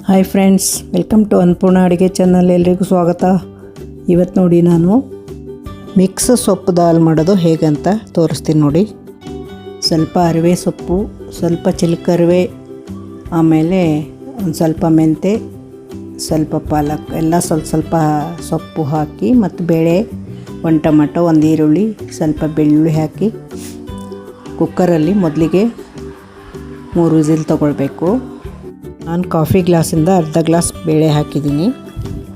Hi friends, welcome to Annapurna ಅಡುಗೆ channel. ಎಲ್ರಿಗೂ ಸ್ವಾಗತ. ಇವತ್ತು ನೋಡಿ ನಾನು ಮಿಕ್ಸ್ ಸೊಪ್ಪು ದಾಲ್ ಮಾಡೋದು ಹೇಗಂತ ತೋರಿಸ್ತೀನಿ ನೋಡಿ. ಸ್ವಲ್ಪ ಅರಿವೆ ಸೊಪ್ಪು, ಸ್ವಲ್ಪ ಚಿಲ್ಕರಿವೆ, ಆಮೇಲೆ ಒಂದು ಸ್ವಲ್ಪ ಮೆಂತೆ, ಸ್ವಲ್ಪ ಪಾಲಕ್ ಎಲ್ಲ ಸ್ವಲ್ಪ ಸೊಪ್ಪು ಹಾಕಿ ಮತ್ತು ಬೇಳೆ, ಒಂದು ಟೊಮೆಟೊ, ಒಂದು ಈರುಳ್ಳಿ, ಸ್ವಲ್ಪ ಬೆಳ್ಳುಳ್ಳಿ ಹಾಕಿ ಕುಕ್ಕರಲ್ಲಿ ಮೊದಲಿಗೆ 3 ವಿಸಿಲ್ ತೊಗೊಳ್ಬೇಕು. ನಾನು ಕಾಫಿ ಗ್ಲಾಸಿಂದ ಅರ್ಧ ಗ್ಲಾಸ್ ಬೇಳೆ ಹಾಕಿದ್ದೀನಿ.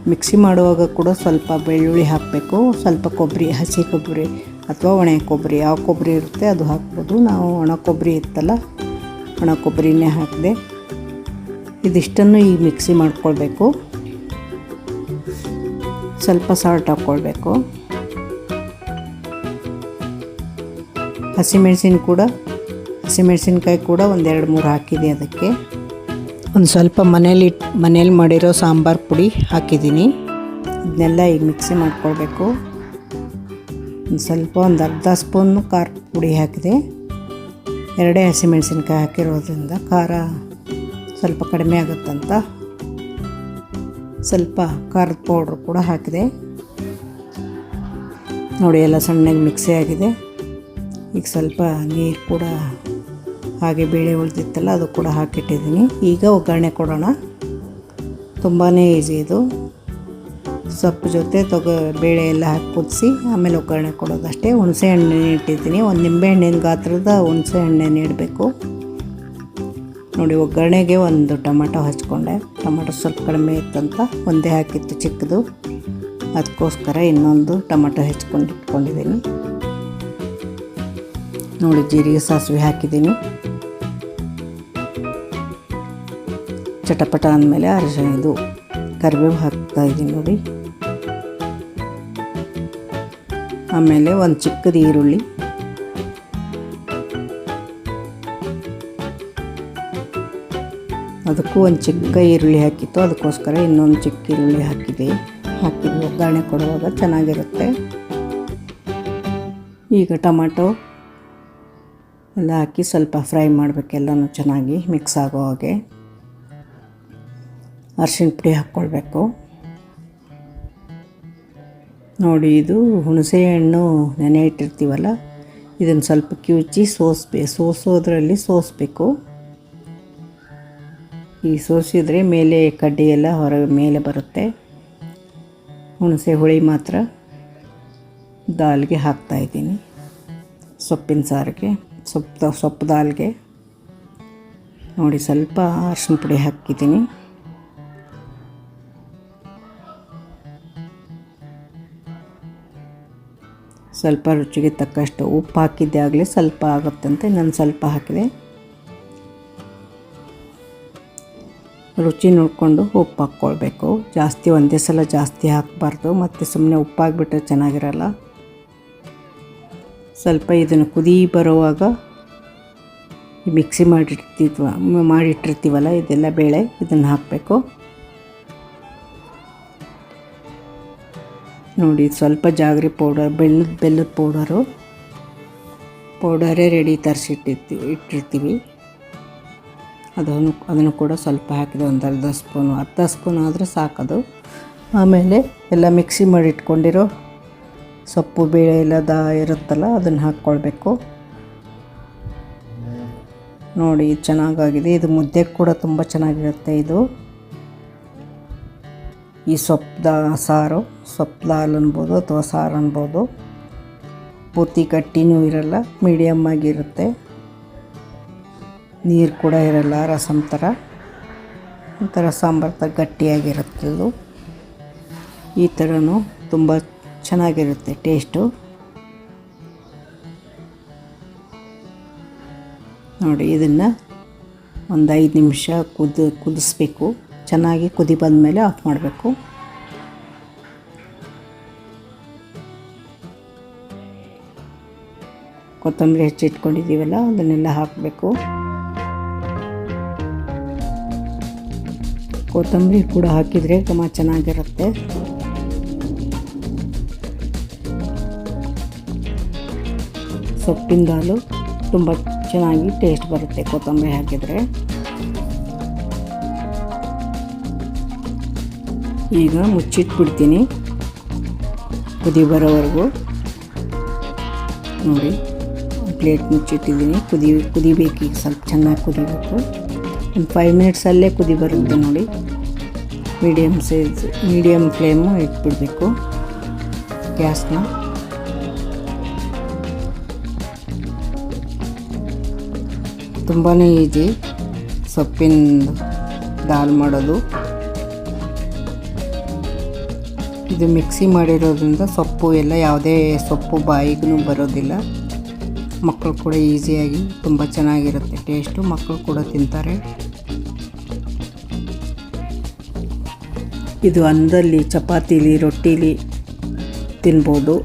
ಮಿಕ್ಸಿ ಮಾಡುವಾಗ ಕೂಡ ಸ್ವಲ್ಪ ಬೆಳ್ಳುಳ್ಳಿ ಹಾಕಬೇಕು, ಸ್ವಲ್ಪ ಕೊಬ್ಬರಿ, ಹಸಿ ಕೊಬ್ಬರಿ ಅಥವಾ ಒಣ ಕೊಬ್ಬರಿ, ಯಾವ ಕೊಬ್ಬರಿ ಇರುತ್ತೆ ಅದು ಹಾಕ್ಬೋದು. ನಾವು ಒಣ ಕೊಬ್ಬರಿ ಇತ್ತಲ್ಲ, ಒಣ ಕೊಬ್ಬರಿನೇ ಹಾಕಿದೆ. ಇದಿಷ್ಟನ್ನು ಈಗ ಮಿಕ್ಸಿ ಮಾಡ್ಕೊಳ್ಬೇಕು. ಸ್ವಲ್ಪ ಸಾಲ್ಟ್ ಹಾಕ್ಕೊಳ್ಬೇಕು. ಹಸಿಮೆಣಸಿನ್ಕಾಯಿ ಕೂಡ ಒಂದು 2-3 ಹಾಕಿದೆ. ಅದಕ್ಕೆ ಒಂದು ಸ್ವಲ್ಪ ಮನೇಲಿ ಮಾಡಿರೋ ಸಾಂಬಾರು ಪುಡಿ ಹಾಕಿದ್ದೀನಿ. ಇದನ್ನೆಲ್ಲ ಈಗ ಮಿಕ್ಸಿ ಮಾಡ್ಕೊಳ್ಬೇಕು. ಒಂದು ಅರ್ಧ ಸ್ಪೂನು ಖಾರ ಪುಡಿ ಹಾಕಿದೆ. 2 ಹಸಿಮೆಣಸಿನ್ಕಾಯಿ ಹಾಕಿರೋದ್ರಿಂದ ಖಾರ ಸ್ವಲ್ಪ ಕಡಿಮೆ ಆಗುತ್ತಂತ ಸ್ವಲ್ಪ ಖಾರದ ಪೌಡ್ರ್ ಕೂಡ ಹಾಕಿದೆ. ನೋಡಿ, ಎಲ್ಲ ಸಣ್ಣಗೆ ಮಿಕ್ಸಿ ಆಗಿದೆ. ಈಗ ಸ್ವಲ್ಪ ನೀರು ಕೂಡ ಹಾಗೆ ಬೇಳೆ ಉಳಿದಿತ್ತಲ್ಲ ಅದು ಕೂಡ ಹಾಕಿಟ್ಟಿದ್ದೀನಿ. ಈಗ ಒಗ್ಗರಣೆ ಕೊಡೋಣ. ತುಂಬಾ ಈಸಿ ಇದು. ಸೊಪ್ಪು ಜೊತೆ ಬೇಳೆ ಎಲ್ಲ ಹಾಕಿ ಕುದಿಸಿ ಆಮೇಲೆ ಒಗ್ಗರಣೆ ಕೊಡೋದಷ್ಟೇ. ಹುಣಸೆ ಹಣ್ಣು ಇಟ್ಟಿದ್ದೀನಿ. ಒಂದು ನಿಂಬೆ ಹಣ್ಣಿನ ಗಾತ್ರದ ಹುಣಸೆ ಹಣ್ಣನ್ನು ಇಡಬೇಕು. ನೋಡಿ, ಒಗ್ಗರಣೆಗೆ ಒಂದು ಟೊಮೆಟೊ ಹಚ್ಕೊಂಡೆ. ಟೊಮೆಟೊ ಸ್ವಲ್ಪ ಕಡಿಮೆ ಇತ್ತಂತ ಒಂದೇ ಹಾಕಿತ್ತು ಚಿಕ್ಕದು, ಅದಕ್ಕೋಸ್ಕರ ಇನ್ನೊಂದು ಟೊಮೆಟೊ ಇಟ್ಕೊಂಡಿದ್ದೀನಿ. ನೋಡಿ, ಜೀರಿಗೆ ಸಾಸಿವೆ ಹಾಕಿದ್ದೀನಿ. ಚಟಪಟ ಅಂದಮೇಲೆ ಕರಿಬೇವು ಹಾಕ್ತಾಯಿದ್ದೀನಿ ನೋಡಿ. ಆಮೇಲೆ ಒಂದು ಚಿಕ್ಕದು ಈರುಳ್ಳಿ, ಅದಕ್ಕೂ ಒಂದು ಚಿಕ್ಕ ಈರುಳ್ಳಿ ಹಾಕಿತ್ತು, ಅದಕ್ಕೋಸ್ಕರ ಇನ್ನೊಂದು ಚಿಕ್ಕ ಈರುಳ್ಳಿ ಹಾಕಿದ್ವಿ. ಒಗ್ಗರಣೆ ಕೊಡುವಾಗ ಚೆನ್ನಾಗಿರುತ್ತೆ. ಈಗ ಟೊಮೆಟೊ ಎಲ್ಲ ಹಾಕಿ ಸ್ವಲ್ಪ ಫ್ರೈ ಮಾಡಬೇಕೆಲ್ಲನೂ ಚೆನ್ನಾಗಿ ಮಿಕ್ಸ್ ಆಗೋ ಹಾಗೆ. ಅರಿಶಿಣ ಪುಡಿ ಹಾಕ್ಕೊಳ್ಬೇಕು. ನೋಡಿ, ಇದು ಹುಣಸೆ ಹಣ್ಣು ನೆನೆ ಇಟ್ಟಿರ್ತೀವಲ್ಲ, ಇದನ್ನು ಸ್ವಲ್ಪ ಕಿವುಚಿ ಸೋಸೋದ್ರಲ್ಲಿ ಸೋಸಬೇಕು. ಈ ಸೋಸಿದರೆ ಮೇಲೆ ಕಡ್ಡಿ ಎಲ್ಲ ಮೇಲೆ ಬರುತ್ತೆ. ಹುಣಸೆ ಹುಳಿ ಮಾತ್ರ ದಾಲ್ಗೆ ಹಾಕ್ತಾಯಿದ್ದೀನಿ, ಸೊಪ್ಪಿನ ಸಾರಿಗೆ, ಸೊಪ್ಪು ದಾಲ್ಗೆ. ನೋಡಿ, ಸ್ವಲ್ಪ ಅರಿಶಿಣ ಪುಡಿ ಹಾಕಿದ್ದೀನಿ. ಸ್ವಲ್ಪ ರುಚಿಗೆ ತಕ್ಕಷ್ಟು ಉಪ್ಪು ಹಾಕಿದ್ದೆ ಆಗಲೇ ಸ್ವಲ್ಪ ಆಗುತ್ತಂತೆ, ನಾನು ಸ್ವಲ್ಪ ಹಾಕಿದೆ. ರುಚಿ ನೋಡಿಕೊಂಡು ಉಪ್ಪು ಹಾಕ್ಕೊಳ್ಬೇಕು. ಒಂದೇ ಸಲ ಜಾಸ್ತಿ ಹಾಕಬಾರ್ದು, ಮತ್ತು ಸುಮ್ಮನೆ ಉಪ್ಪಾಗಿಬಿಟ್ರೆ ಚೆನ್ನಾಗಿರಲ್ಲ. ಸ್ವಲ್ಪ ಇದನ್ನು ಕುದಿ ಬರುವಾಗ ಮಿಕ್ಸಿ ಮಾಡಿಟ್ಟಿರ್ತೀವಲ್ಲ ಇದೆಲ್ಲ ಬೇಳೆ, ಇದನ್ನು ಹಾಕಬೇಕು. ನೋಡಿ, ಸ್ವಲ್ಪ ಜಾಗರಿ ಪೌಡರ್, ಬೆಲ್ಲದ ಪೌಡರೇ ರೆಡಿ ಇಟ್ಟಿರ್ತೀವಿ. ಅದನ್ನು ಕೂಡ ಸ್ವಲ್ಪ ಹಾಕಿದೆ. ಒಂದು ಅರ್ಧ ಸ್ಪೂನು ಆದರೆ ಸಾಕದು. ಆಮೇಲೆ ಎಲ್ಲ ಮಿಕ್ಸಿ ಮಾಡಿ ಇಟ್ಕೊಂಡಿರೋ ಸೊಪ್ಪು ಬೇಳೆ ಎಲ್ಲ ಇರುತ್ತಲ್ಲ, ಅದನ್ನು ಹಾಕ್ಕೊಳ್ಬೇಕು. ನೋಡಿ, ಚೆನ್ನಾಗಾಗಿದೆ. ಇದು ಮುದ್ದೆ ಕೂಡ ತುಂಬ ಚೆನ್ನಾಗಿರುತ್ತೆ. ಇದು ಈ ಸೊಪ್ಪು ದಾಲ್ ಅನ್ಬೋದು ಅಥವಾ ಸಾರು ಅನ್ಬೋದು. ಪೂರ್ತಿ ಗಟ್ಟಿನೂ ಇರಲ್ಲ, ಮೀಡಿಯಮ್ ಆಗಿರುತ್ತೆ. ನೀರು ಕೂಡ ಇರಲ್ಲ, ರಸಮ್ ಥರ, ಒಂಥರ ಸಾಂಬಾರು ಥರ ಗಟ್ಟಿಯಾಗಿರುತ್ತೆ. ಇದು ಈ ಥರನೂ ತುಂಬ ಚೆನ್ನಾಗಿರುತ್ತೆ ಟೇಸ್ಟು. ನೋಡಿ, ಇದನ್ನು ಒಂದು 5 ನಿಮಿಷ ಕುದಿಸ್ಬೇಕು. ಚೆನ್ನಾಗಿ ಕುದಿ ಬಂದಮೇಲೆ ಆಫ್ ಮಾಡಬೇಕು. ಕೊತ್ತಂಬರಿ ಹೆಚ್ಚಿಟ್ಕೊಂಡಿದ್ದೀವಲ್ಲ ಅದನ್ನೆಲ್ಲ ಹಾಕಬೇಕು. ಕೊತ್ತಂಬರಿ ಕೂಡ ಹಾಕಿದರೆ ತುಂಬ ಚೆನ್ನಾಗಿರುತ್ತೆ. ಸೊಪ್ಪಿನ ದಾಲು ತುಂಬ ಚೆನ್ನಾಗಿ ಟೇಸ್ಟ್ ಬರುತ್ತೆ ಕೊತ್ತಂಬರಿ ಹಾಕಿದರೆ. ಈಗ ಮುಚ್ಚಿಟ್ಬಿಡ್ತೀನಿ ಕುದಿ ಬರೋವರೆಗೂ. ನೋಡಿ ಪ್ಲೇಟ್ ಮುಚ್ಚಿಟ್ಟಿದ್ದೀನಿ, ಕುದಿಬೇಕು. ಈಗ ಸ್ವಲ್ಪ ಚೆನ್ನಾಗಿ ಕುದಿಬೇಕು. ಒಂದು 5 ಮಿನಿಟ್ಸಲ್ಲೇ ಕುದಿ ಬರುತ್ತೆ ನೋಡಿ. ಮೀಡಿಯಮ್ ಫ್ಲೇಮು ಇಟ್ಬಿಡಬೇಕು ಗ್ಯಾಸ್ನ. ತುಂಬಾ ಈಜಿ ಸೊಪ್ಪಿನ ದಾಲ್ ಮಾಡೋದು. ಇದು ಮಿಕ್ಸಿ ಮಾಡಿರೋದ್ರಿಂದ ಸೊಪ್ಪು ಎಲ್ಲ ಯಾವುದೇ ಸೊಪ್ಪು ಬಾಯಿಗೂ ಬರೋದಿಲ್ಲ. ಮಕ್ಕಳು ಕೂಡ ಈಸಿಯಾಗಿ ತುಂಬ ಚೆನ್ನಾಗಿರುತ್ತೆ ಟೇಸ್ಟು, ಮಕ್ಕಳು ಕೂಡ ತಿಂತಾರೆ. ಇದು ಅನ್ನದಲ್ಲಿ, ಚಪಾತೀಲಿ, ರೊಟ್ಟೀಲಿ ತಿನ್ಬೋದು,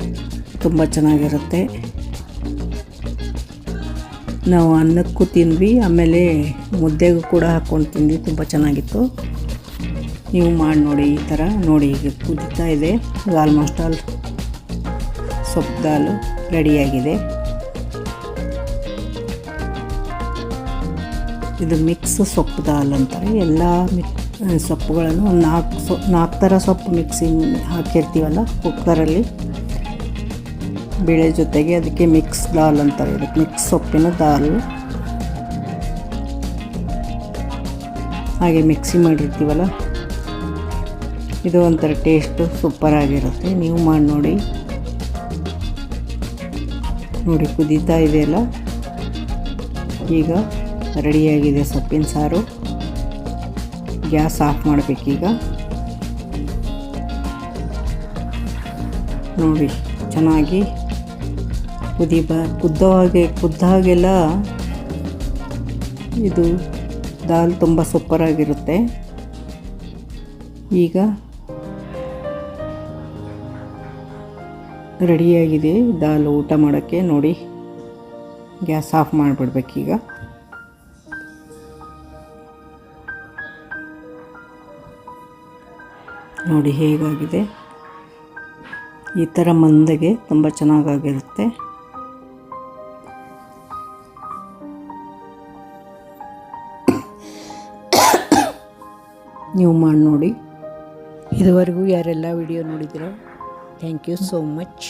ತುಂಬ ಚೆನ್ನಾಗಿರುತ್ತೆ. ನಾವು ಅನ್ನಕ್ಕೂ ತಿಂದ್ವಿ, ಆಮೇಲೆ ಮುದ್ದೆಗೂ ಕೂಡ ಹಾಕ್ಕೊಂಡು ತಿಂದ್ವಿ, ತುಂಬ ಚೆನ್ನಾಗಿತ್ತು. ನೀವು ಮಾಡಿ ನೋಡಿ ಈ ಥರ. ನೋಡಿ ಈಗ ಕುದೀತಾ ಇದೆ. ಆಲ್ಮೋಸ್ಟ್ ಆಲ್ ಸೊಪ್ಪು ದಾಲು ರೆಡಿಯಾಗಿದೆ. ಇದು ಮಿಕ್ಸ್ ಸೊಪ್ಪು ದಾಲ್ ಅಂತಾರೆ. ಎಲ್ಲ ಸೊಪ್ಪುಗಳನ್ನು ಒಂದು 4 ಥರ ಸೊಪ್ಪು ಮಿಕ್ಸಿ ಹಾಕಿರ್ತೀವಲ್ಲ ಕುಕ್ಕರಲ್ಲಿ ಬೇಳೆ ಜೊತೆಗೆ, ಅದಕ್ಕೆ ಮಿಕ್ಸ್ ದಾಲ್ ಅಂತಾರೆ. ಇದಕ್ಕೆ ಮಿಕ್ಸ್ ಸೊಪ್ಪಿನ ದಾಲ್. ಹಾಗೆ ಮಿಕ್ಸಿ ಮಾಡಿರ್ತೀವಲ್ಲ, ಇದು ಒಂಥರ ಟೇಸ್ಟು ಸೂಪರಾಗಿರುತ್ತೆ. ನೀವು ಮಾಡಿ ನೋಡಿ. ನೋಡಿ ಕುದೀತಾ ಇದೆಯಲ್ಲ, ಈಗ ರೆಡಿಯಾಗಿದೆ ಸೊಪ್ಪಿನ ಸಾರು. ಗ್ಯಾಸ್ ಆಫ್ ಮಾಡಬೇಕೀಗ. ನೋಡಿ ಚೆನ್ನಾಗಿ ಕುದ್ದ ಹಾಗೆಲ್ಲ ಇದು ದಾಲ್ ತುಂಬ ಸೂಪರಾಗಿರುತ್ತೆ. ಈಗ ರೆಡಿಯಾಗಿದೆ ದಾಲ್ ಊಟ ಮಾಡೋಕ್ಕೆ. ನೋಡಿ ಗ್ಯಾಸ್ ಆಫ್ ಮಾಡಿಬಿಡ್ಬೇಕೀಗ. ನೋಡಿ ಹೇಗಾಗಿದೆ. ಈ ಥರ ಮಂದಗೆ ತುಂಬ ಚೆನ್ನಾಗಾಗಿರುತ್ತೆ. ನೀವು ಮಾಡಿ ನೋಡಿ. ಇದುವರೆಗೂ ಯಾರೆಲ್ಲ ವಿಡಿಯೋ ನೋಡಿದ್ದೀರೋ ಥ್ಯಾಂಕ್ ಯು ಸೋ ಮಚ್.